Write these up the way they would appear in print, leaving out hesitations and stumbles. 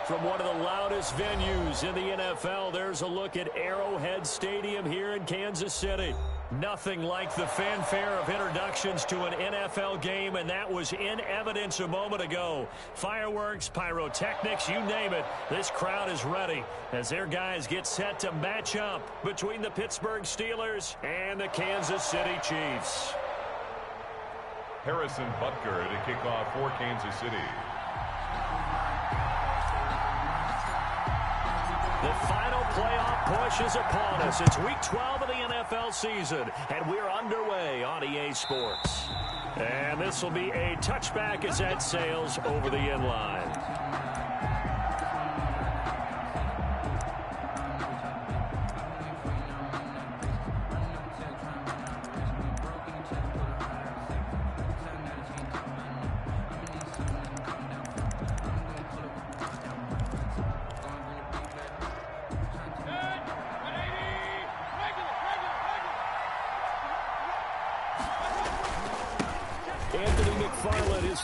From one of the loudest venues in the NFL, there's a look at Arrowhead Stadium here in Kansas City. Nothing like the fanfare of introductions to an NFL game, and that was in evidence a moment ago. Fireworks, pyrotechnics, you name it. This crowd is ready as their guys get set to match up between the Pittsburgh Steelers and the Kansas City Chiefs. Harrison Butker to kick off for Kansas City. The final playoff push is upon us. It's Week 12 of the NFL season, and we're underway on EA Sports. And this will be a touchback as that sails over the end line.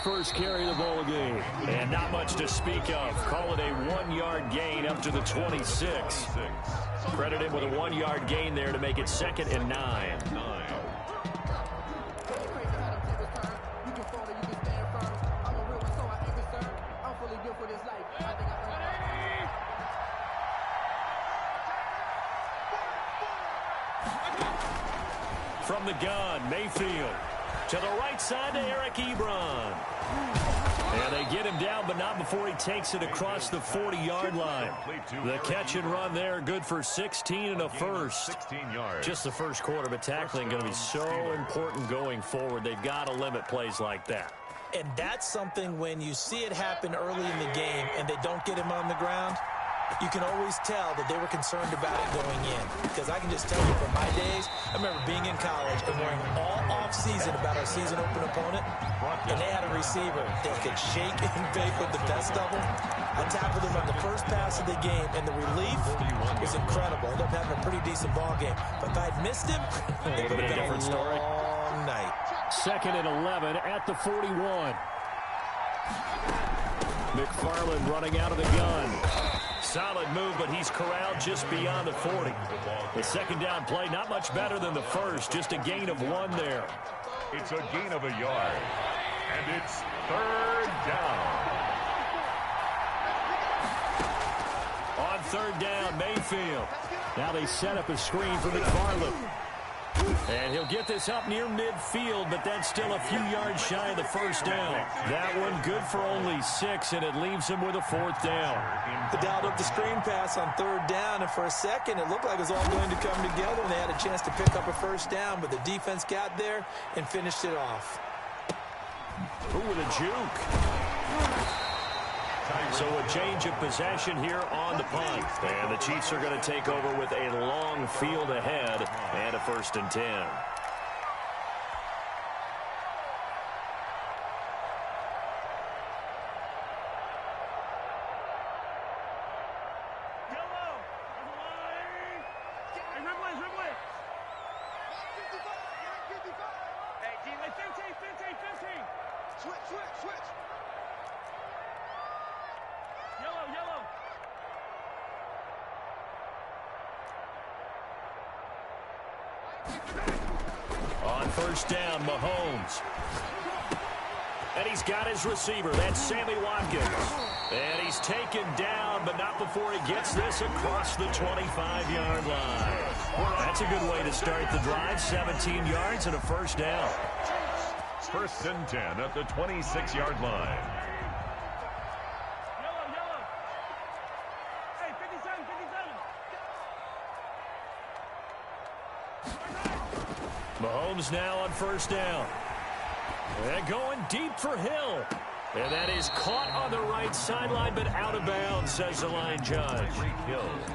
First carry of the ball game, and not much to speak of. Call it a 1-yard gain up to the 26. Credit him with a 1-yard gain there to make it 2nd and 9. From the gun, Mayfield. To the right side to Eric Ebron. And they get him down, but not before he takes it across the 40-yard line. The catch and run there, good for 16 and a first. Just the first quarter, but tackling going to be so important going forward. They've got to limit plays like that. And that's something when you see it happen early in the game and they don't get him on the ground, you can always tell that they were concerned about it going in. Because I can just tell you from my days, I remember being in college and worrying all off-season about our season open opponent, and they had a receiver that could shake and bake with the best of them. I tackled him on the first pass of the game, and the relief was incredible. Ended up having a pretty decent ball game. But if I'd missed him, it would have been a long night. 2nd and 11 at the 41. McFarland running out of the gun. Solid move, but he's corralled just beyond the 40. The second down play, not much better than the first. Just a gain of 1 there. It's a gain of a yard. And it's 3rd down. On 3rd down, Mayfield. Now they set up a screen for McFarland. And he'll get this up near midfield, but that's still a few yards shy of the first down. That one good for only 6, and it leaves him with a 4th down. They dialed up the screen pass on 3rd down, and for a second it looked like it was all going to come together, and they had a chance to pick up a first down, but the defense got there and finished it off. Ooh, with a juke. So a change of possession here on the punt. And the Chiefs are going to take over with a long field ahead and a 1st and 10. On 1st down, Mahomes. And he's got his receiver. That's Sammy Watkins. And he's taken down, but not before he gets this across the 25-yard line. That's a good way to start the drive. 17 yards and a 1st down. 1st and 10 at the 26-yard line. Mahomes now on 1st down. And going deep for Hill. And that is caught on the right sideline, but out of bounds, says the line judge.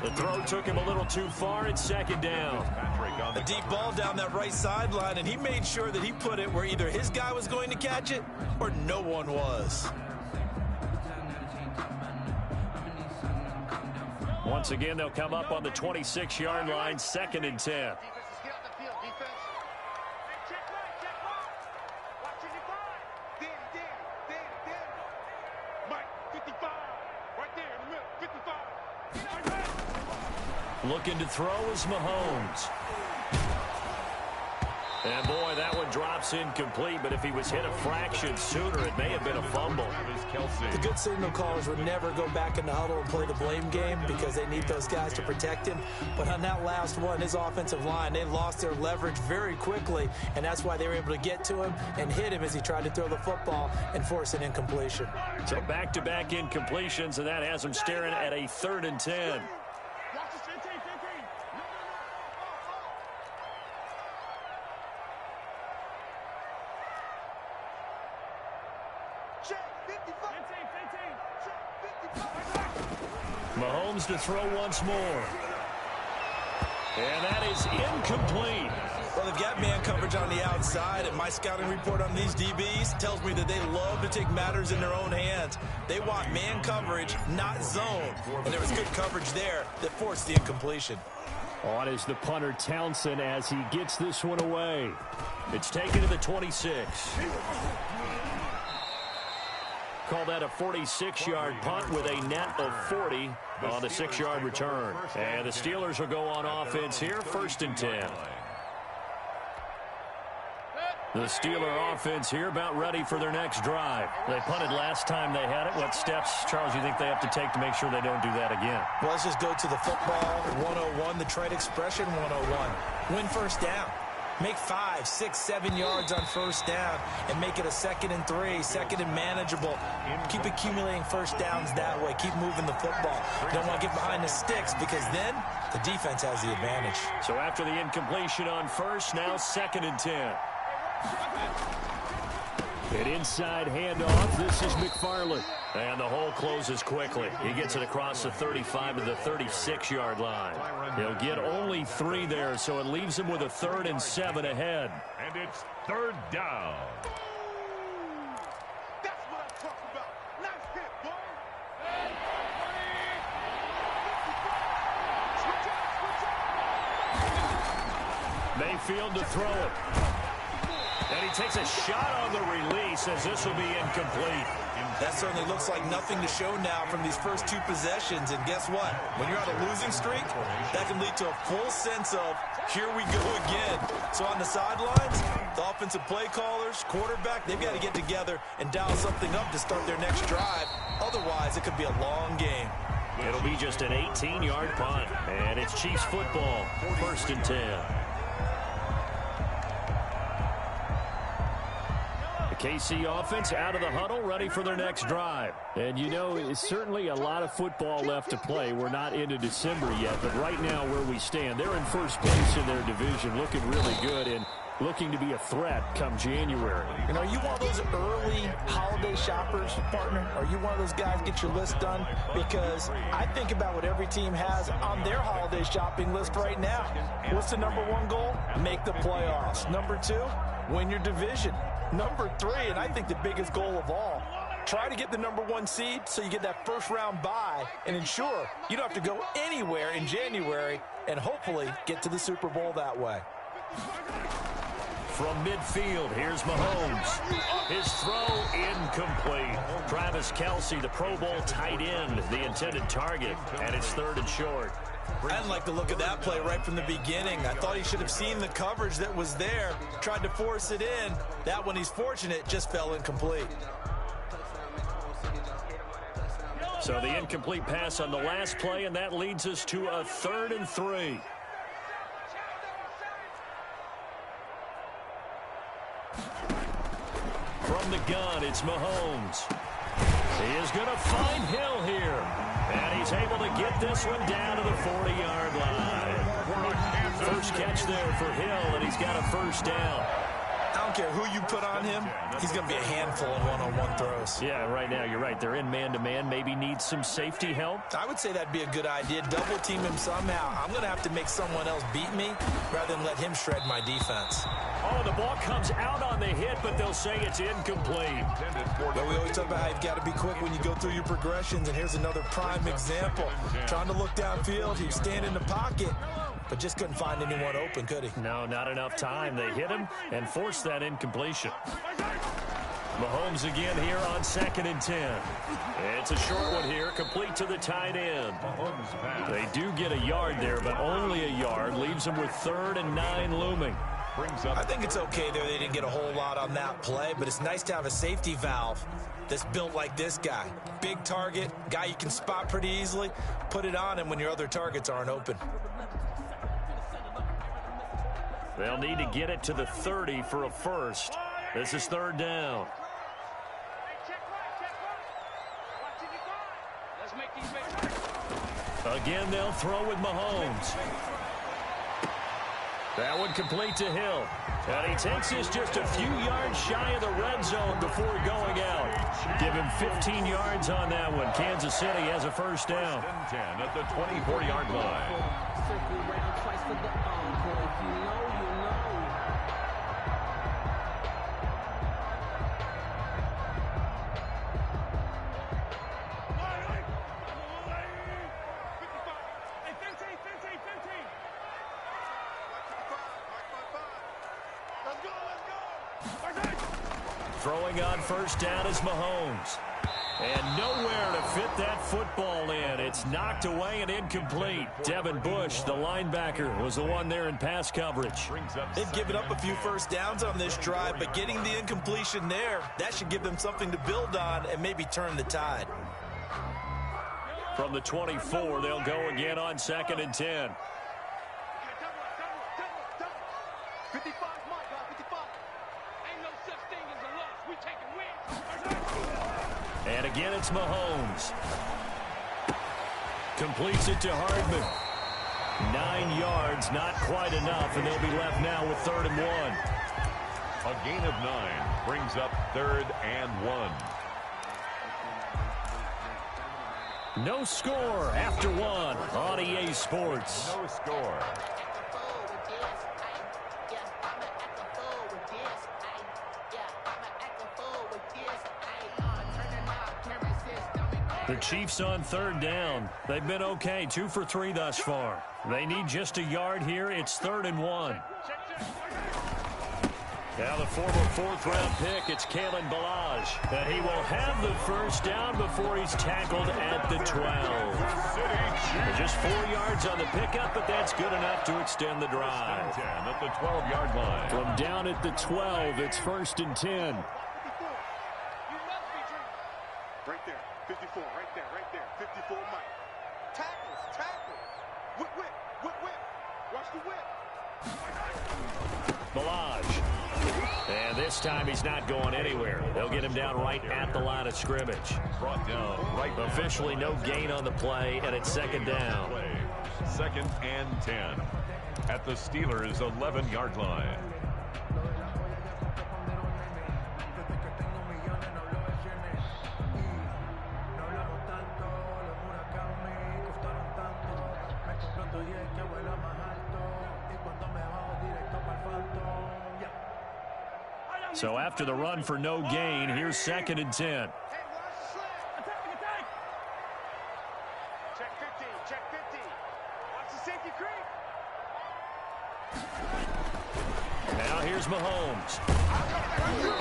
The throw took him a little too far. It's 2nd down. A deep ball down that right sideline, and he made sure that he put it where either his guy was going to catch it or no one was. Once again, they'll come up on the 26-yard line, 2nd and 10. Mike, 55, right there in the middle. Looking to throw is Mahomes. And, boy, that one drops incomplete, but if he was hit a fraction sooner, it may have been a fumble. The good signal callers would never go back in the huddle and play the blame game because they need those guys to protect him. But on that last one, his offensive line, they lost their leverage very quickly, and that's why they were able to get to him and hit him as he tried to throw the football and force an incompletion. So back-to-back incompletions, and that has him staring at a 3rd and 10. Mahomes to throw once more. And that is incomplete. Well, they've got man coverage on the outside, and my scouting report on these DBs tells me that they love to take matters in their own hands. They want man coverage, not zone. And there was good coverage there that forced the incompletion. On is the punter Townsend as he gets this one away. It's taken to the 26. Call that a 46-yard punt with a net of 40 on the 6-yard return. And the Steelers will go on offense here, 1st and 10. The Steeler offense here about ready for their next drive. They punted last time they had it. What steps, Charles, do you think they have to take to make sure they don't do that again? Well, let's just go to the football 101, the trade expression 101. Win first down. Make 5, 6, 7 yards on first down and make it a 2nd and 3, 2nd and manageable. Keep accumulating first downs that way. Keep moving the football. You don't want to get behind the sticks because then the defense has the advantage. So after the incompletion on first, now 2nd and 10. An inside handoff. This is McFarland. And the hole closes quickly. He gets it across the 35 to the 36-yard line. He'll get only 3 there, so it leaves him with a 3rd and 7 ahead. And it's 3rd down. That's what I'm talking about. Nice hit, boy. Mayfield to throw it. And he takes a shot on the release as this will be incomplete. That certainly looks like nothing to show now from these first 2 possessions. And guess what? When you're on a losing streak, that can lead to a full sense of, here we go again. So on the sidelines, the offensive play callers, quarterback, they've got to get together and dial something up to start their next drive. Otherwise, it could be a long game. It'll be just an 18-yard punt. And it's Chiefs football, 1st and 10. KC offense out of the huddle, ready for their next drive. And, you know, it's certainly a lot of football left to play. We're not into December yet, but right now where we stand, they're in first place in their division, looking really good and looking to be a threat come January. And are you one of those early holiday shoppers, partner? Are you one of those guys get your list done? Because I think about what every team has on their holiday shopping list right now. What's the #1 goal? Make the playoffs. #2, win your division. #3, and I think the biggest goal of all, try to get the #1 seed so you get that first-round bye and ensure you don't have to go anywhere in January and hopefully get to the Super Bowl that way. From midfield, here's Mahomes. His throw incomplete. Travis Kelce, the Pro Bowl tight end, the intended target, and it's 3rd and short. I didn't like the look of that play right from the beginning. I thought he should have seen the coverage that was there, tried to force it in. That one, he's fortunate, just fell incomplete. So the incomplete pass on the last play, and that leads us to a 3rd and 3. From the gun, it's Mahomes. He is going to find Hill here. And he's able to get this one down to the 40-yard line. First catch there for Hill, and he's got a first down. I don't care who you put on him, he's going to be a handful in one-on-one throws. Yeah, right now, you're right. They're in man-to-man. Maybe needs some safety help. I would say that'd be a good idea. Double team him somehow. I'm going to have to make someone else beat me rather than let him shred my defense. Oh, the ball comes out on the hit, but they'll say it's incomplete. But we always talk about how you've got to be quick when you go through your progressions, and here's another prime example. Trying to look downfield, he was standing in the pocket, but just couldn't find anyone open, could he? No, not enough time. They hit him and forced that incompletion. Mahomes again here on 2nd and 10. It's a short one here, complete to the tight end. They do get a yard there, but only a yard. Leaves them with 3rd and 9 looming. I think it's okay there. They didn't get a whole lot on that play, but it's nice to have a safety valve that's built like this guy. Big target, guy you can spot pretty easily. Put it on him when your other targets aren't open. They'll need to get it to the 30 for a first. This is 3rd down. Again, they'll throw with Mahomes. That one complete to Hill. And he takes this just a few yards shy of the red zone before going out. Give him 15 yards on that one. Kansas City has a first down. 10 at the 24-yard line. Throwing on first down is Mahomes. And nowhere to fit that football in. It's knocked away and incomplete. Devin Bush, the linebacker, was the one there in pass coverage. They've given up a few first downs on this drive, but getting the incompletion there, that should give them something to build on and maybe turn the tide. From the 24, they'll go again on 2nd and 10. 55, my God, 55. Ain't no such thing as a loss. We taking wins. And again, it's Mahomes. Completes it to Hardman. 9 yards, not quite enough, and they'll be left now with 3rd and 1. A gain of 9 brings up 3rd and 1. No score after 1 on EA Sports. No score. The Chiefs on 3rd down. They've been okay, 2 for 3 thus far. They need just a yard here. It's 3rd and 1. Now the former 4th-round pick, it's Kalen BLiTZ. And he will have the first down before he's tackled at the 12. Just 4 yards on the pickup, but that's good enough to extend the drive. 10 at the 12-yard line. From down at the 12, it's 1st and 10. Right there, 54, right there, 54, Mike. Tackles. Whip. Watch the whip. BLiTZ. And this time he's not going anywhere. They'll get him down right at the line of scrimmage. Brought down right. Officially no gain on the play, and it's 2nd down. 2nd and 10 at the Steelers' 11-yard line. So after the run for no gain, here's 2nd and 10. Check 15, check 15. Watch the safety creep. Now here's Mahomes.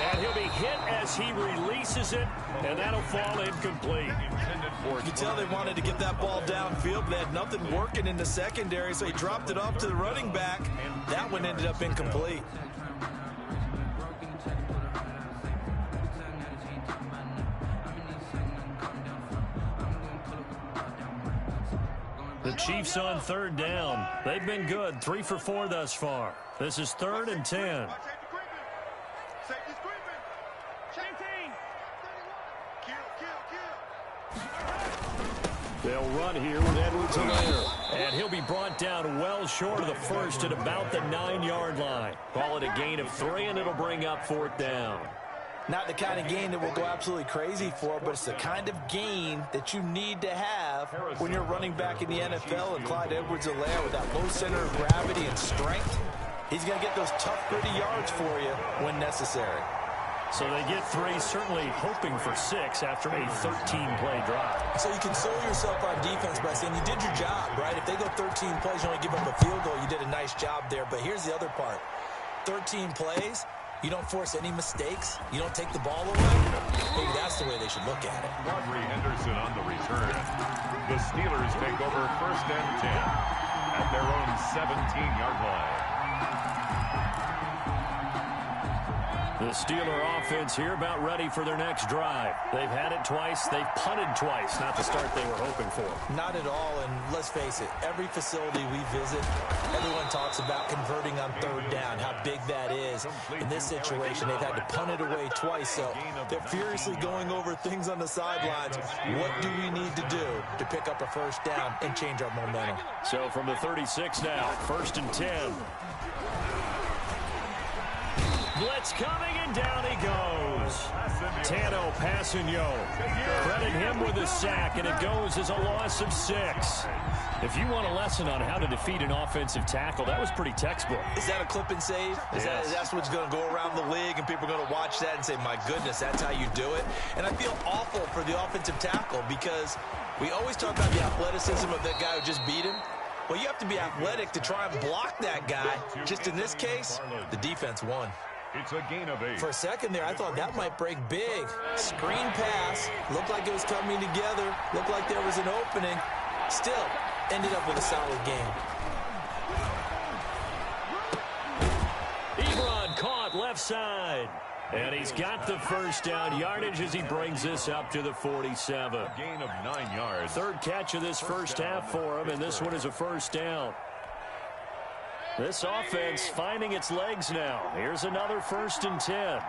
And he'll be hit as he releases it, and that'll fall incomplete. You can tell they wanted to get that ball downfield, but they had nothing working in the secondary, so he dropped it off to the running back. That one ended up incomplete. The Chiefs on 3rd down. They've been good, 3 for 4 thus far. This is 3rd and 10. Safety's creeping. 18. Kill. They'll run here with Edwards-Helaire. And he'll be brought down well short of the first at about the 9-yard line. Call it a gain of 3, and it'll bring up 4th down. Not the kind of gain that we'll go absolutely crazy for, but it's the kind of gain that you need to have when you're running back in the NFL. And Clyde Edwards-Helaire, with that low center of gravity and strength, he's going to get those tough, gritty yards for you when necessary. So they get 3, certainly hoping for 6 after a 13-play drive. So you console yourself on defense by saying you did your job, right? If they go 13 plays, you only give up a field goal, you did a nice job there. But here's the other part. 13 plays, You don't force any mistakes. You don't take the ball away. Maybe that's the way they should look at it. Rodney Henderson on the return. The Steelers take over 1st and 10 at their own 17-yard line. The Steeler offense here about ready for their next drive. They've had it twice. They've punted twice. Not the start they were hoping for. Not at all, and let's face it, every facility we visit, everyone talks about converting on 3rd down, how big that is. In this situation, they've had to punt it away twice, so they're furiously going over things on the sidelines. What do we need to do to pick up a 1st down and change our momentum? So from the 36 now, 1st and 10. Blitz coming, and down he goes. Tano Passanio. Credit him with a sack, and it goes as a loss of 6. If you want a lesson on how to defeat an offensive tackle, that was pretty textbook. Is that a clip and save? That's what's going to go around the league, and people are going to watch that and say, my goodness, that's how you do it? And I feel awful for the offensive tackle because we always talk about the athleticism of that guy who just beat him. Well, you have to be athletic to try and block that guy. Just in this case, the defense won. It's a gain of 8. For a second there, I thought that might break big. Screen pass. Looked like it was coming together. Looked like there was an opening. Still, ended up with a solid game. Ebron caught left side. And he's got the 1st down yardage as he brings this up to the 47. A gain of 9 yards. 3rd catch of this first half for him, and this one is a 1st down. This offense finding its legs now. Here's another 1st and 10.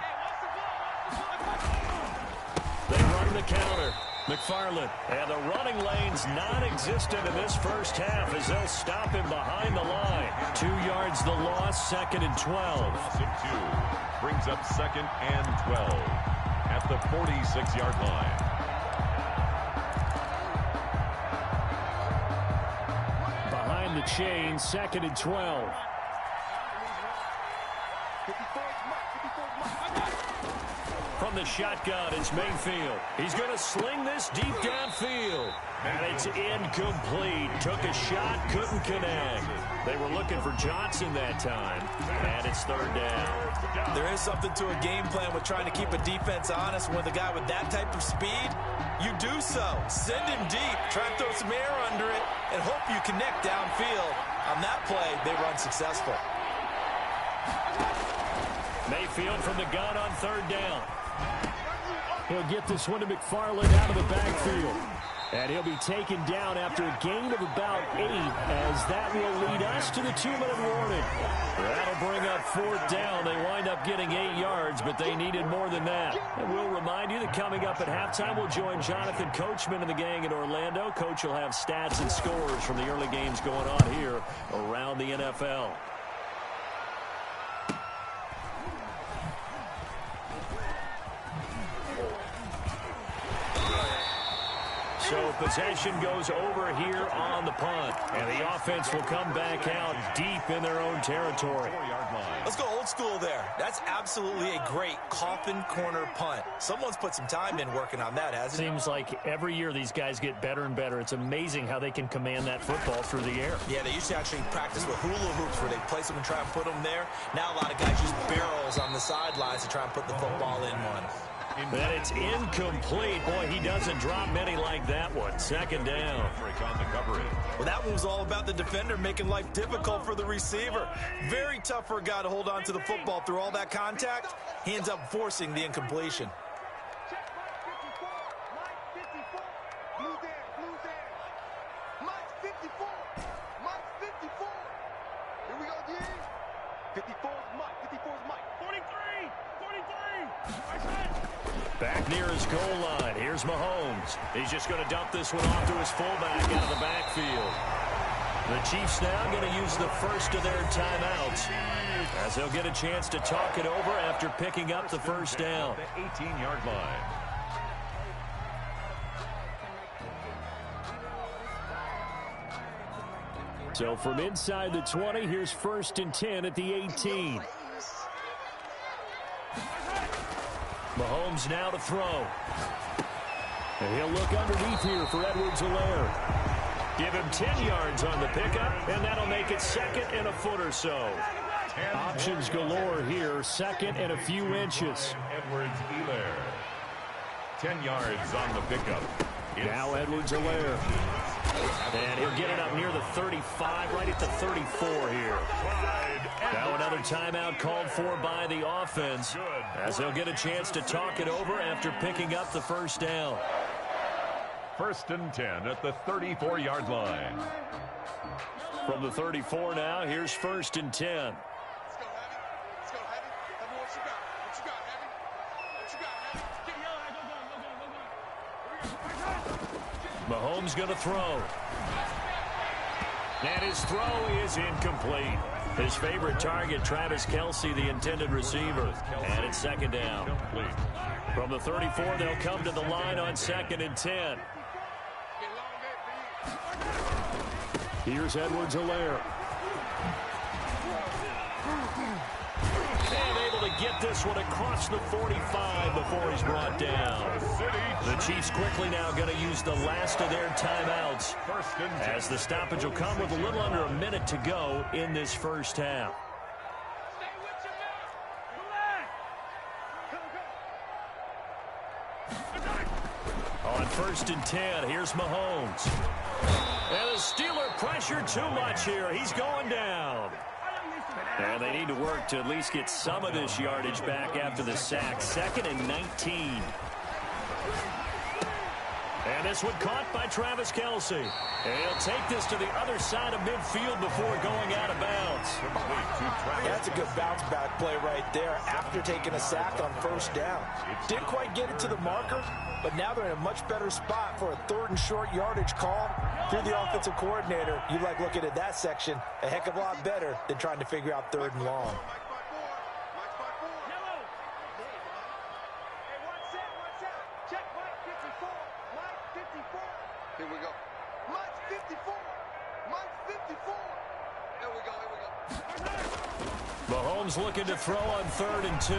They run the counter. McFarland. And the running lane's non-existent in this first half as they'll stop him behind the line. 2 yards the loss, 2nd and 12. Loss of 2. Brings up 2nd and 12 at the 46-yard line. Behind the chain, 2nd and 12. From the shotgun, it's Mayfield. He's going to sling this deep downfield. And it's incomplete. Took a shot, couldn't connect. They were looking for Johnson that time. And it's 3rd down. There is something to a game plan with trying to keep a defense honest. With a guy with that type of speed, you do so. Send him deep. Try and throw some air under it and hope you connect downfield. On that play, they run successful. Mayfield from the gun on 3rd down. He'll get this one to McFarland out of the backfield. And he'll be taken down after a gain of about 8, as that will lead us to the 2-minute warning. That'll bring up 4th down. They wind up getting 8 yards, but they needed more than that. And we'll remind you that coming up at halftime, we'll join Jonathan Coachman and the gang in Orlando. Coach will have stats and scores from the early games going on here around the NFL. So possession goes over here on the punt. And the offense will come back out deep in their own territory. Let's go old school there. That's absolutely a great coffin corner punt. Someone's put some time in working on that, hasn't it? Seems like every year these guys get better and better. It's amazing how they can command that football through the air. Yeah, they used to actually practice with hula hoops where they place them and try and put them there. Now a lot of guys use barrels on the sidelines to try and put the football in one. And it's incomplete. Boy, he doesn't drop many like that one. 2nd down. Well, that one was all about the defender making life difficult for the receiver. Very tough for a guy to hold on to the football through all that contact. He ends up forcing the incompletion. Back near his goal line. Here's Mahomes. He's just going to dump this one off to his fullback out of the backfield. The Chiefs now going to use the first of their timeouts, as they'll get a chance to talk it over after picking up the 1st down. The 18-yard line. So from inside the 20, here's 1st and 10 at the 18. Mahomes now to throw. And he'll look underneath here for Edwards-Helaire. Give him 10 yards on the pickup, and that'll make it 2nd and a foot or so. Options galore here. Second and a few inches. Edwards-Helaire. 10 yards on the pickup. Now Edwards-Helaire. And he'll get it up near the 35, right at the 34 here. Now another timeout called for by the offense, as they'll get a chance to talk it over after picking up the first down. 1st and 10 at the 34-yard line. From the 34 now, here's 1st and 10. Let's go, Heavy. Let's go, Heavy. Tell me what you got. What you got, Heavy? What you got, Heavy? Get Mahomes going to throw. And his throw is incomplete. His favorite target, Travis Kelce, the intended receiver. And it's 2nd down. From the 34, they'll come to the line on 2nd and 10. Here's Edwards-Helaire. And able to get this one across the 45 before he's brought down. The Chiefs quickly now going to use the last of their timeouts, as the stoppage will come with a little under a minute to go in this first half. On 1st and 10, here's Mahomes. And the Steeler pressure too much here. He's going down. And they need to work to at least get some of this yardage back after the sack. 2nd and 19. And this one caught by Travis Kelce. And he'll take this to the other side of midfield before going out of bounds. That's a good bounce back play right there after taking a sack on 1st down. Didn't quite get it to the marker, but now they're in a much better spot for a 3rd and short yardage call. If you're the offensive coordinator, you like looking at that section a heck of a lot better than trying to figure out 3rd and long. Here we go. Mike's 54. Mike's 54. Here we go. Mahomes looking to throw on 3rd and 2.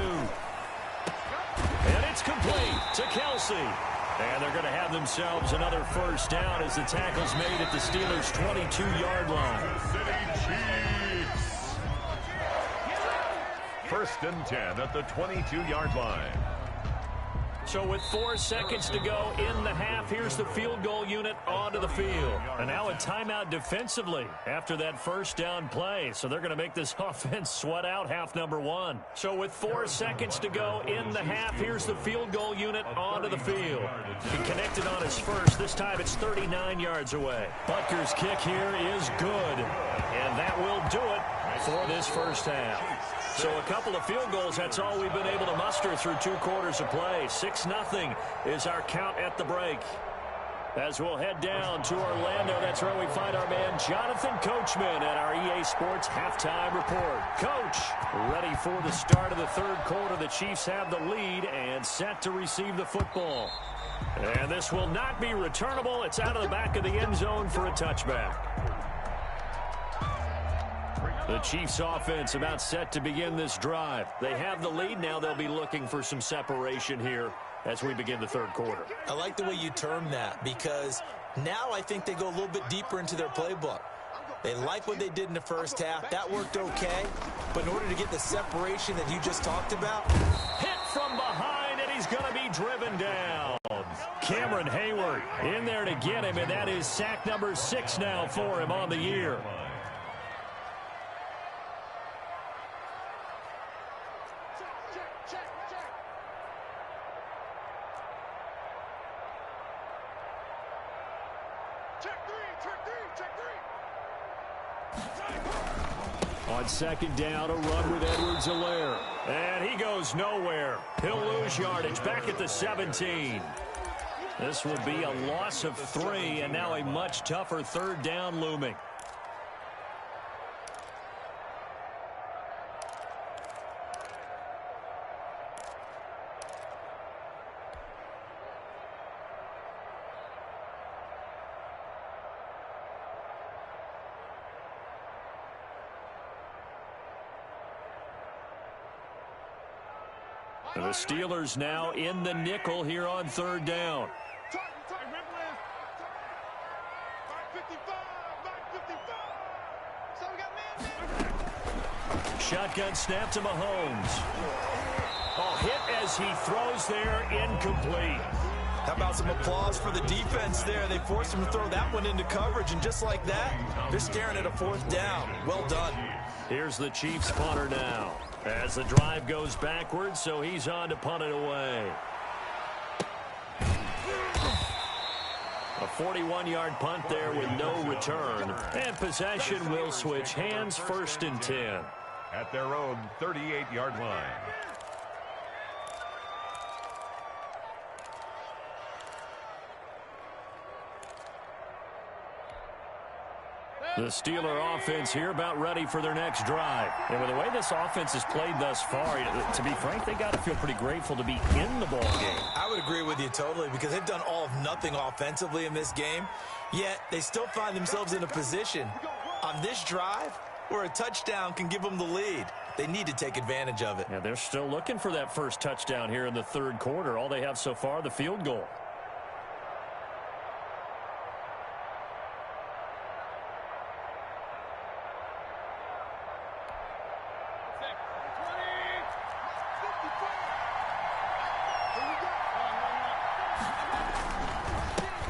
And it's complete to Kelce. And they're going to have themselves another first down as the tackle's made at the Steelers' 22-yard line. Chiefs. 1st and 10 at the 22-yard line. So with 4 seconds to go in the half, here's the field goal unit onto the field. And now a timeout defensively after that first down play. So they're going to make this offense sweat out half number 1. So with 4 seconds to go in the half, here's the field goal unit onto the field. He connected on his first. This time it's 39 yards away. Butker's kick here is good. And that will do it for this first half. So a couple of field goals, that's all we've been able to muster through 2 quarters of play. 6-0 is our count at the break. As we'll head down to Orlando, that's where we find our man Jonathan Coachman at our EA Sports Halftime Report. Coach, ready for the start of the 3rd quarter. The Chiefs have the lead and set to receive the football. And this will not be returnable. It's out of the back of the end zone for a touchback. The Chiefs offense about set to begin this drive. They have the lead. Now they'll be looking for some separation here as we begin the 3rd quarter. I like the way you term that, because now I think they go a little bit deeper into their playbook. They like what they did in the first half. That worked okay. But in order to get the separation that you just talked about, hit from behind, and he's going to be driven down. Cameron Hayward in there to get him, and that is sack number 6 now for him on the year. On 2nd down, a run with Edwards-Helaire. And he goes nowhere. He'll lose yardage back at the 17. This will be a loss of 3, and now a much tougher 3rd down looming. The Steelers now in the nickel here on 3rd down. Shotgun snap to Mahomes. Oh, hit as he throws there, incomplete. How about some applause for the defense there? They forced him to throw that one into coverage, and just like that, they're staring at a 4th down. Well done. Here's the Chiefs punter now. As the drive goes backwards, so he's on to punt it away. A 41-yard punt there with no return. And possession will switch hands, 1st and 10. At their own 38-yard line. The Steeler offense here about ready for their next drive. And with the way this offense has played thus far, to be frank, they got to feel pretty grateful to be in the ball game. I would agree with you totally because they've done all of nothing offensively in this game, yet they still find themselves in a position on this drive where a touchdown can give them the lead. They need to take advantage of it. Yeah, they're still looking for that first touchdown here in the 3rd quarter. All they have so far, the field goal.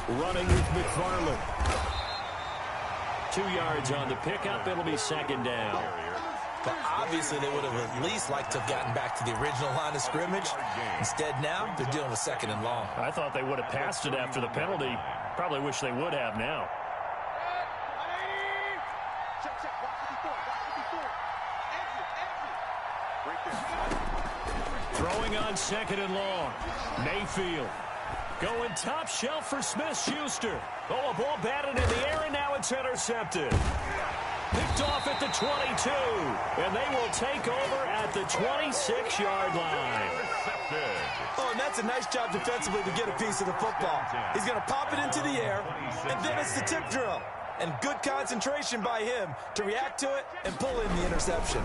Running with McFarland. 2 yards on the pickup. It'll be 2nd down. But obviously, they would have at least liked to have gotten back to the original line of scrimmage. Instead, now, they're dealing with 2nd and long. I thought they would have passed it after the penalty. Probably wish they would have now. Throwing on 2nd and long. Mayfield. Going top shelf for Smith-Schuster. Oh, a ball batted in the air, and now it's intercepted. Picked off at the 22, and they will take over at the 26-yard line. Oh, and that's a nice job defensively to get a piece of the football. He's going to pop it into the air, and then it's the tip drill. And good concentration by him to react to it and pull in the interception.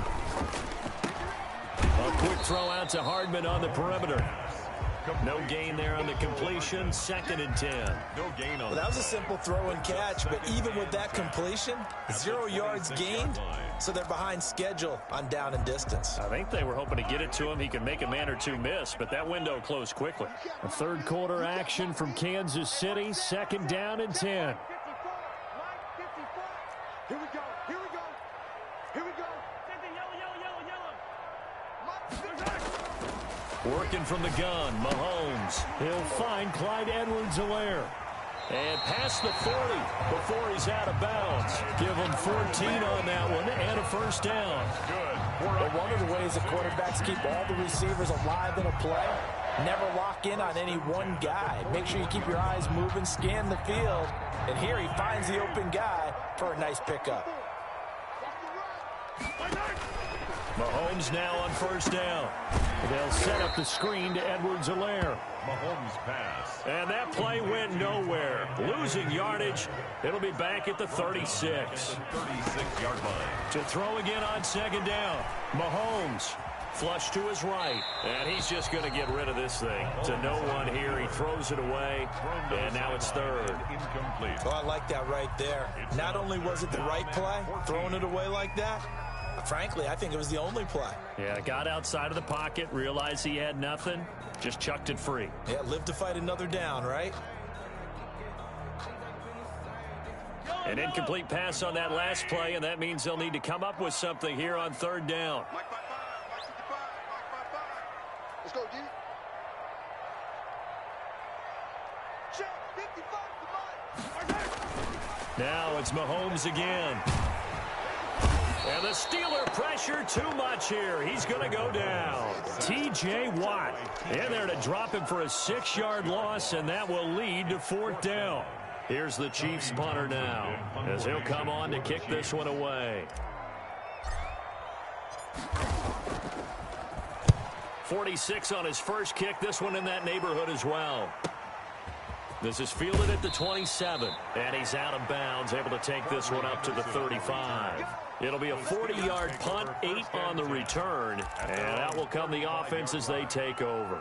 A quick throw out to Hardman on the perimeter. No gain there on the completion. 2nd and 10. No gain on that was a simple throw and catch, but even with that completion, 0 yards gained, so they're behind schedule on down and distance. I think they were hoping to get it to him. He could make a man or two miss, but that window closed quickly. A 3rd quarter action from Kansas City. 2nd down and 10. Here we go. Here we go. Here we go. Working from the gun, Mahomes. He'll find Clyde Edwards-Helaire. And past the 40 before he's out of bounds. Give him 14 on that one and a 1st down. Good. Well, one of the ways that quarterbacks keep all the receivers alive in a play, never lock in on any one guy. Make sure you keep your eyes moving, scan the field. And here he finds the open guy for a nice pickup. Mahomes now on 1st down. They'll set up the screen to Edwards-Helaire. Mahomes pass. And that play went nowhere. Losing yardage. It'll be back at the 36. 36-yard line. To throw again on 2nd down. Mahomes. Flush to his right. And he's just going to get rid of this thing. To no one here. He throws it away. And now it's 3rd. Incomplete. Oh, I like that right there. Not only was it the right play, throwing it away like that, frankly, I think it was the only play. Yeah, got outside of the pocket, realized he had nothing, just chucked it free. Yeah, live to fight another down, right? An incomplete pass on that last play, and that means they'll need to come up with something here on 3rd down. Mike 55, Mike 55, Mike 55. Let's go, D. Check, 55, Now it's Mahomes again. And the Steeler pressure too much here. He's going to go down. T.J. Watt in there to drop him for a 6-yard loss, and that will lead to 4th down. Here's the Chiefs punter now as he'll come on to kick this one away. 46 on his first kick. This one in that neighborhood as well. This is fielded at the 27, and he's out of bounds, able to take this one up to the 35. It'll be a 40-yard punt, 8 on the return, and out will come the offense as they take over.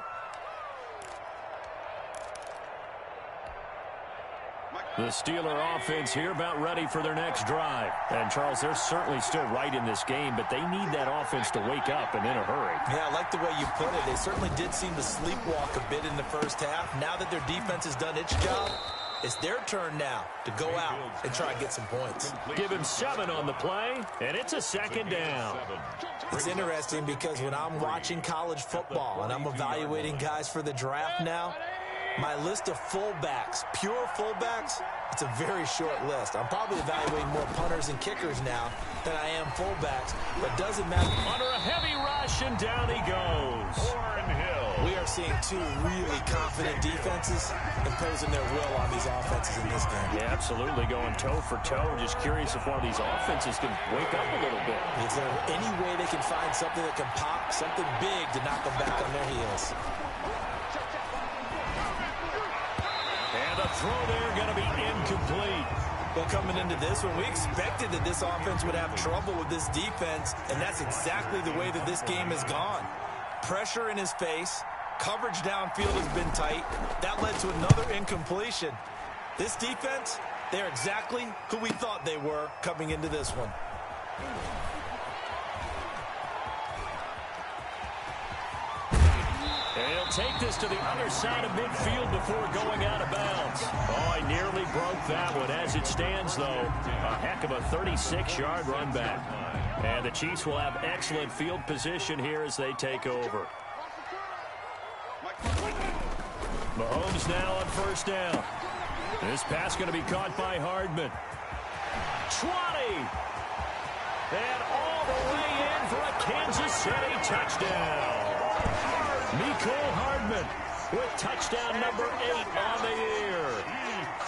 Mike The Steeler offense here about ready for their next drive. And, Charles, they're certainly still right in this game, but they need that offense to wake up and in a hurry. Yeah, I like the way you put it. They certainly did seem to sleepwalk a bit in the first half. Now that their defense has done its job, it's their turn now to go out and try and get some points. Give him 7 on the play, and it's a second down. It's interesting because when I'm watching college football and I'm evaluating guys for the draft now, my list of fullbacks, pure fullbacks, it's a very short list. I'm probably evaluating more punters and kickers now than I am fullbacks, but doesn't matter. Under a heavy rush, and down he goes. We are seeing two really confident defenses imposing their will on these offenses in this game. Yeah, absolutely, going toe for toe. Just curious if one of these offenses can wake up a little bit. Is there any way they can find something that can pop, something big to knock them back on their heels? And the throw there going to be incomplete. Well, coming into this one, we expected that this offense would have trouble with this defense, and that's exactly the way that this game has gone. Pressure in his face, coverage downfield has been tight. That led to another incompletion. This defense, they're exactly who we thought they were coming into this one. And he'll take this to the other side of midfield before going out of bounds. Oh, he nearly broke that one. As it stands, though, a heck of a 36-yard run back. And the Chiefs will have excellent field position here as they take over. Mahomes now on first down. This pass going to be caught by Hardman. 20! And all the way in for a Kansas City touchdown. Mecole Hardman with touchdown number 8 on the year.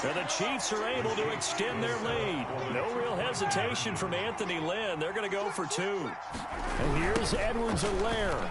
And the Chiefs are able to extend their lead. No real hesitation from Anthony Lynn. They're going to go for 2. And here's Edwards-Helaire.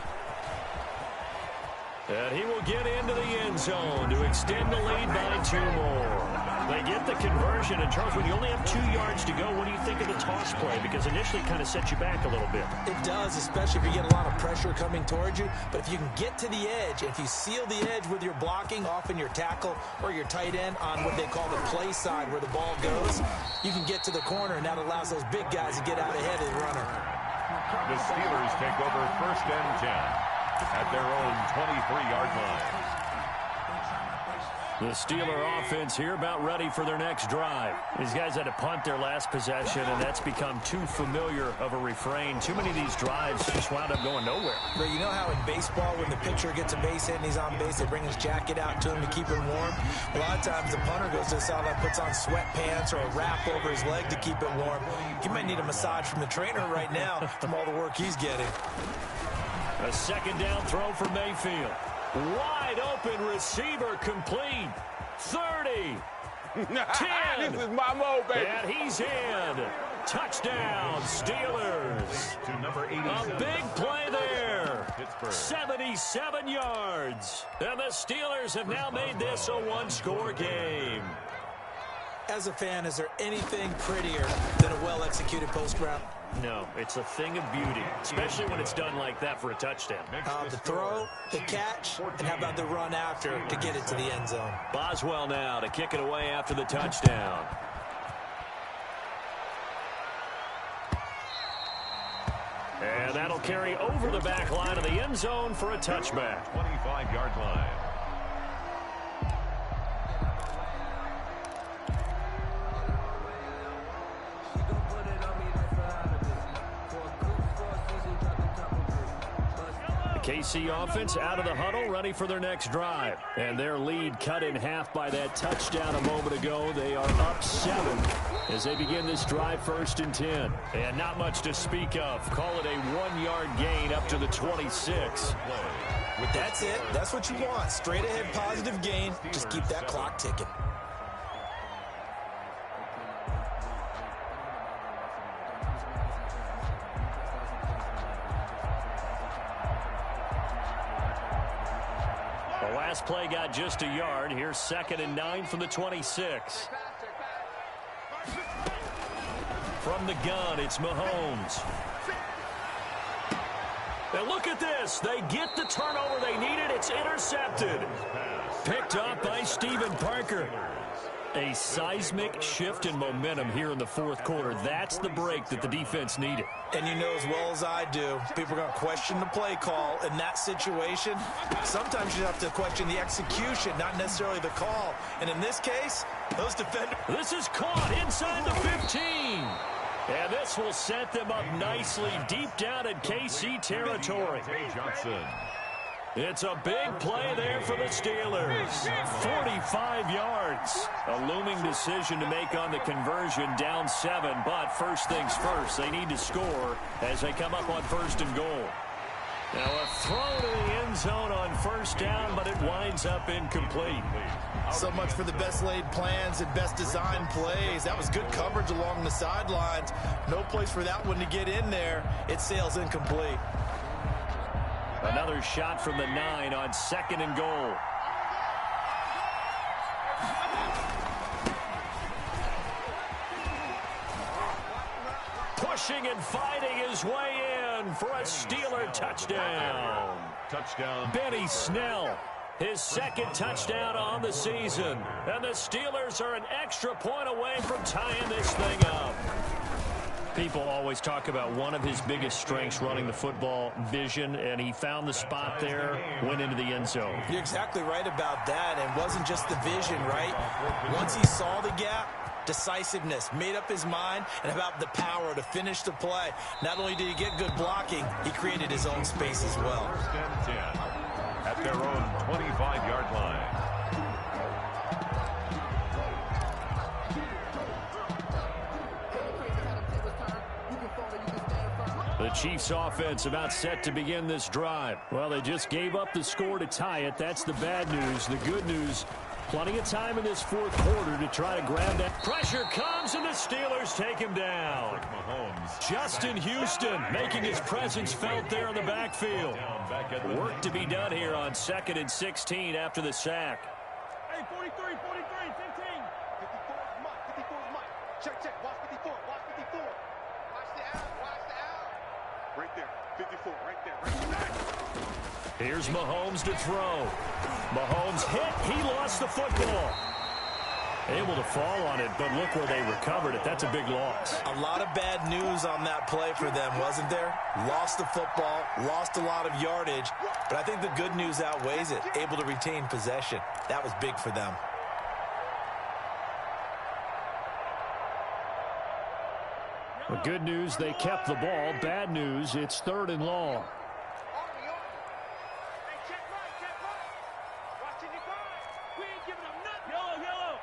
And he will get into the end zone to extend the lead by 2 more. They get the conversion. And, Charles, when you only have 2 yards to go, what do you think of the toss play? Because initially it kind of sets you back a little bit. It does, especially if you get a lot of pressure coming towards you. But if you can get to the edge, if you seal the edge with your blocking, often your tackle or your tight end on what they call the play side where the ball goes, you can get to the corner, and that allows those big guys to get out ahead of the runner. The Steelers take over first and 10 at their own 23-yard line. The Steeler offense here about ready for their next drive. These guys had to punt their last possession, and that's become too familiar of a refrain. Too many of these drives just wound up going nowhere. But you know how in baseball, when the pitcher gets a base hit and he's on base, they bring his jacket out to him to keep him warm? A lot of times the punter goes to the sideline, puts on sweatpants or a wrap over his leg to keep it warm. He might need a massage from the trainer right now from all the work he's getting. A second down throw for Mayfield. Wide open receiver complete. 30. 10. This is my mode, baby. And he's in. Touchdown, Steelers. To number 87. A big play there. 77 yards. And the Steelers have now made this a one-score game. As a fan, is there anything prettier than a well-executed post route? No, it's a thing of beauty, especially when it's done like that for a touchdown. The throw, the catch, and how about the run after to get it to the end zone? Boswell now to kick it away after the touchdown. And that'll carry over the back line of the end zone for a touchback. 25-yard line. KC offense out of the huddle, ready for their next drive. And their lead cut in half by that touchdown a moment ago. They are up 7 as they begin this drive first and 10. And not much to speak of. Call it a 1-yard gain up to the 26. That's it. That's what you want. Straight ahead positive gain. Just keep that clock ticking. The last play got just a yard. Here's 2nd and 9 from the 26. From the gun, it's Mahomes. And look at this. They get the turnover they needed. It's intercepted. Picked up by Stephen Parker. A seismic shift in momentum here in the fourth quarter. That's the break that the defense needed. And you know as well as I do, people are going to question the play call in that situation. Sometimes you have to question the execution, not necessarily the call. And in this case, those defenders... This is caught inside the 15. And this will set them up nicely deep down in KC territory. Johnson. It's a big play there for the Steelers. 45 yards. A looming decision to make on the conversion, down 7. But first things first, they need to score as they come up on 1st and goal. Now a throw to the end zone on 1st down, but it winds up incomplete. So much for the best laid plans and best designed plays. That was good coverage along the sidelines. No place for that one to get in there. It sails incomplete. Another shot from the 9 on 2nd and goal. Pushing and fighting his way in for a Steeler touchdown. Touchdown. Benny Snell, his 2nd touchdown on the season. And the Steelers are an extra point away from tying this thing up. People always talk about one of his biggest strengths, running the football, vision, and he found the spot there, went into the end zone. You're exactly right about that. It wasn't just the vision, right? Once he saw the gap, decisiveness, made up his mind, and about the power to finish the play. Not only did he get good blocking, he created his own space as well. 1st and 10 at their own 25-yard line. The Chiefs offense about set to begin this drive. Well, they just gave up the score to tie it. That's the bad news. The good news, plenty of time in this fourth quarter to try to grab that. Pressure comes, and the Steelers take him down. Justin Houston making his presence felt there in the backfield. Work to be done here on 2nd and 16 after the sack. Hey, 43, 15. 54 is Mike, 54 is Mike. Check, watch 54, watch 54. Watch the out. Right there, 54, right there. Here's Mahomes to throw. Mahomes hit, he lost the football. Able to fall on it, but look where they recovered it. That's a big loss. A lot of bad news on that play for them, wasn't there? Lost the football, lost a lot of yardage, but I think the good news outweighs it. Able to retain possession. That was big for them. Well, good news, they kept the ball. Bad news, it's 3rd and long. Hey, check right. Watching your guard. We ain't giving them nothing. Yellow.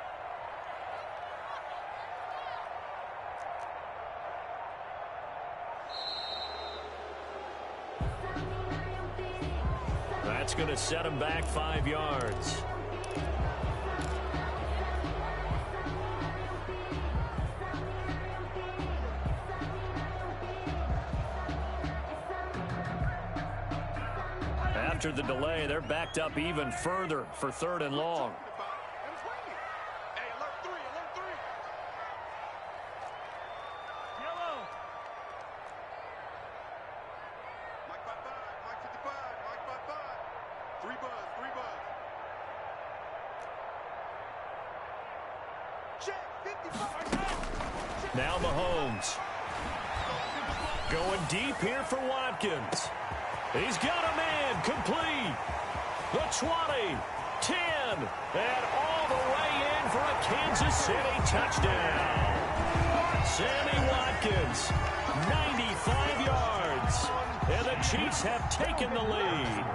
That's going to set him back 5 yards. After the delay, they're backed up even further for 3rd and long. Hey, alert 3. Yellow. Mike 55, Mike 55. 3 buzz. Check, 55. Now Mahomes. Going deep here for Watkins. He's got a man, complete. The 20, 10, and all the way in for a Kansas City touchdown. Sammy Watkins, 95 yards, and the Chiefs have taken the lead.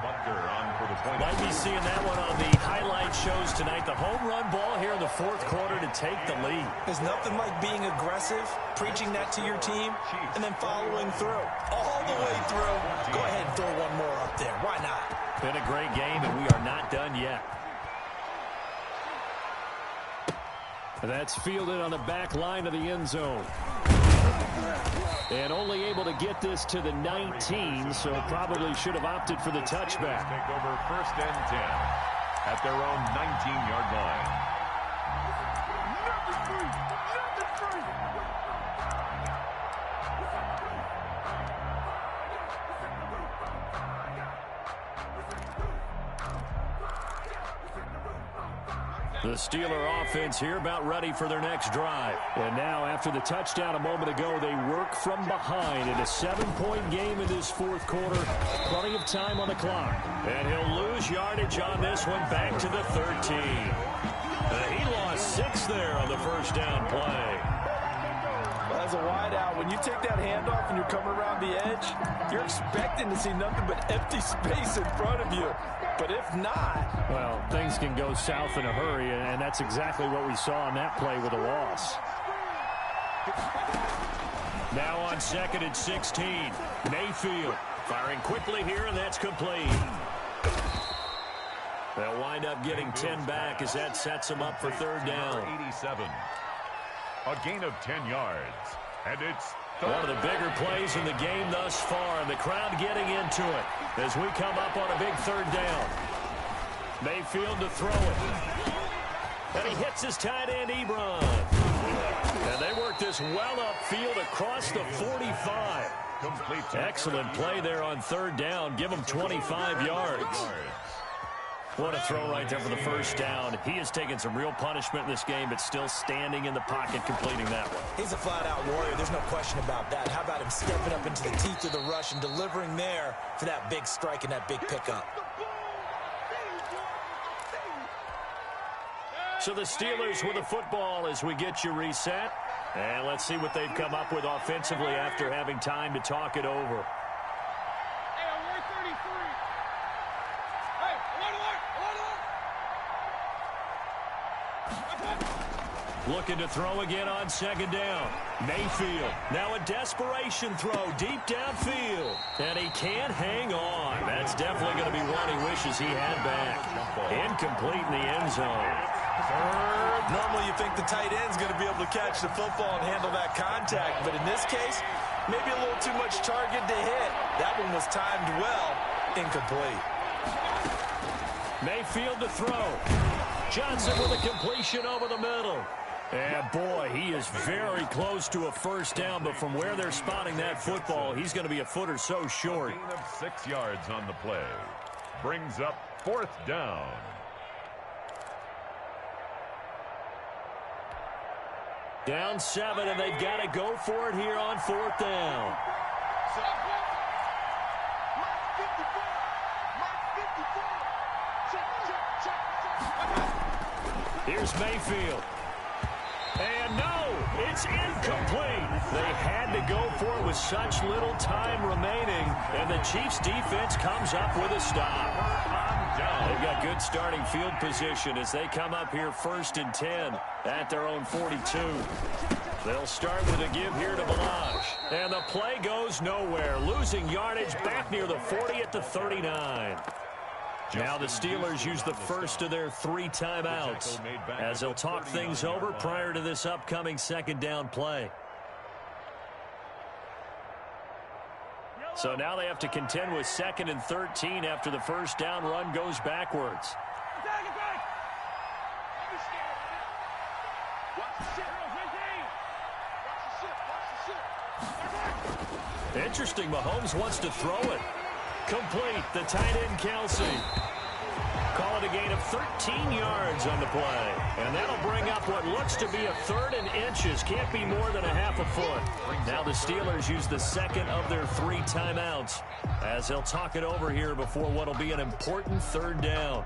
Might be seeing that one on the highlight shows tonight. The home run ball here in the fourth quarter to take the lead. There's nothing like being aggressive, preaching that to your team, and then following through. All the way through. Go ahead and throw one more up there. Why not? Been a great game, and we are not done yet. That's fielded on the back line of the end zone. And only able to get this to the 19, so probably should have opted for the touchback. Take over 1st and 10 at their own 19-yard line. The Steeler offense here about ready for their next drive. And now after the touchdown a moment ago, they work from behind in a 7-point game in this fourth quarter. Plenty of time on the clock. And he'll lose yardage on this one back to the 13. He lost 6 there on the first down play. Well, as a wideout, when you take that handoff and you're coming around the edge, you're expecting to see nothing but empty space in front of you. But if not... Well, things can go south in a hurry, and that's exactly what we saw on that play with a loss. Now on 2nd and 16. Mayfield firing quickly here, and that's complete. They'll wind up getting 10 back as that sets them up for third down. 87. A gain of 10 yards. And it's one of the bigger plays in the game thus far, and the crowd getting into it as we come up on a big third down. Mayfield to throw it. And he hits his tight end, Ebron. And they work this well upfield across the 45. Excellent play there on third down. Give him 25 yards. What a throw right there for the first down. He has taken some real punishment in this game, but still standing in the pocket, completing that one. He's a flat-out warrior. There's no question about that. How about him stepping up into the teeth of the rush and delivering there for that big strike and that big pickup? So the Steelers with the football as we get you reset. And let's see what they've come up with offensively after having time to talk it over. Looking to throw again on second down. Mayfield, now a desperation throw deep downfield. And he can't hang on. That's definitely going to be one he wishes he had back. Incomplete in the end zone. Normally you think the tight end's going to be able to catch the football and handle that contact. But in this case, maybe a little too much target to hit. That one was timed well. Incomplete. Mayfield to throw. Johnson with a completion over the middle. And boy, he is very close to a first down, but from where they're spotting that football, he's going to be a foot or so short. Gain of 6 yards on the play. Brings up fourth down. Down 7, and they've got to go for it here on fourth down. Here's Mayfield. And no, it's incomplete. They had to go for it with such little time remaining, and the Chiefs' defense comes up with a stop. They've got good starting field position as they come up here 1st and 10 at their own 42. They'll start with a give here to BLiTZ. And the play goes nowhere, losing yardage back near the 40 at the 39. Now the Steelers use the first of their 3 timeouts as they'll talk things over prior to this upcoming second down play. So now they have to contend with 2nd and 13 after the first down run goes backwards. Interesting, Mahomes wants to throw it. Complete, the tight end Kelsey. Call it a gain of 13 yards on the play. And that'll bring up what looks to be a 3rd and inches. Can't be more than a half a foot. Now the Steelers use the second of their 3 timeouts as they'll talk it over here before what'll be an important third down.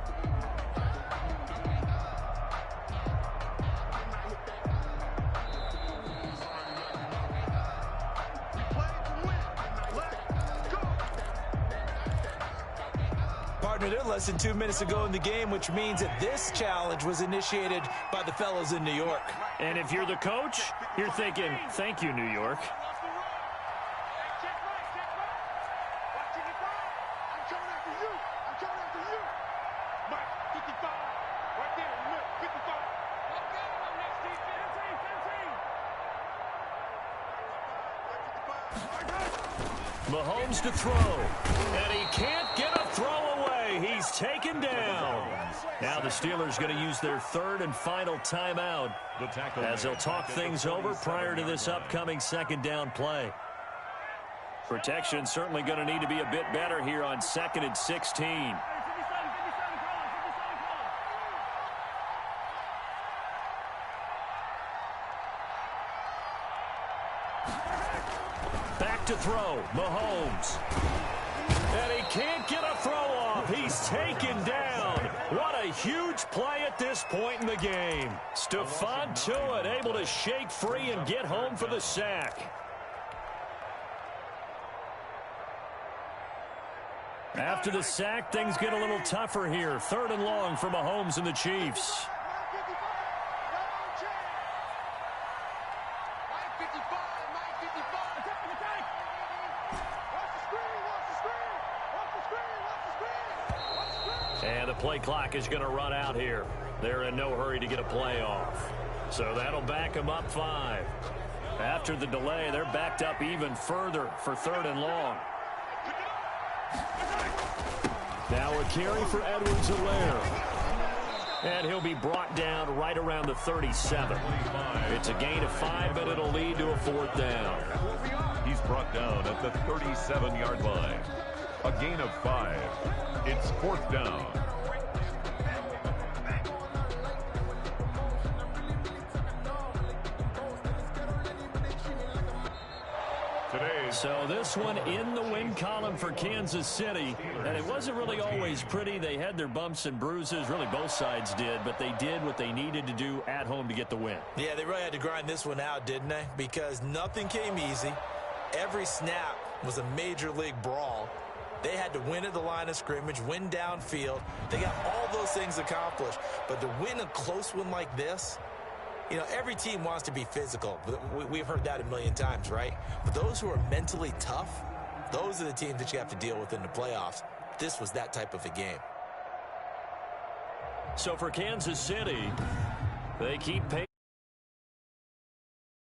They're less than 2 minutes ago in the game, which means that this challenge was initiated by the fellas in New York. And if you're the coach, you're thinking, thank you, New York. Mahomes to throw, and he can't get a throw away. He's taken down. Now the Steelers going to use their 3rd and final timeout as they'll talk things over prior to this upcoming second down play. Protection certainly going to need to be a bit better here on 2nd and 16. to throw. Mahomes. And he can't get a throw off. He's taken down. What a huge play at this point in the game. Stephon Tuitt able to shake free and get home for the sack. After the sack, things get a little tougher here. 3rd and long for Mahomes and the Chiefs. And the play clock is going to run out here. They're in no hurry to get a play off. So that'll back them up 5. After the delay, they're backed up even further for 3rd and long. Now a carry for Edwards-Helaire. And he'll be brought down right around the 37. It's a gain of 5, but it'll lead to a 4th down. He's brought down at the 37-yard line. A gain of 5. It's 4th down. So this one in the win column for Kansas City. And it wasn't really always pretty. They had their bumps and bruises. Really, both sides did. But they did what they needed to do at home to get the win. Yeah, they really had to grind this one out, didn't they? Because nothing came easy. Every snap was a major league brawl. They had to win at the line of scrimmage, win downfield. They got all those things accomplished. But to win a close one like this, you know, every team wants to be physical. We've heard that a million times, right? But those who are mentally tough, those are the teams that you have to deal with in the playoffs. This was that type of a game. So for Kansas City, they keep paying.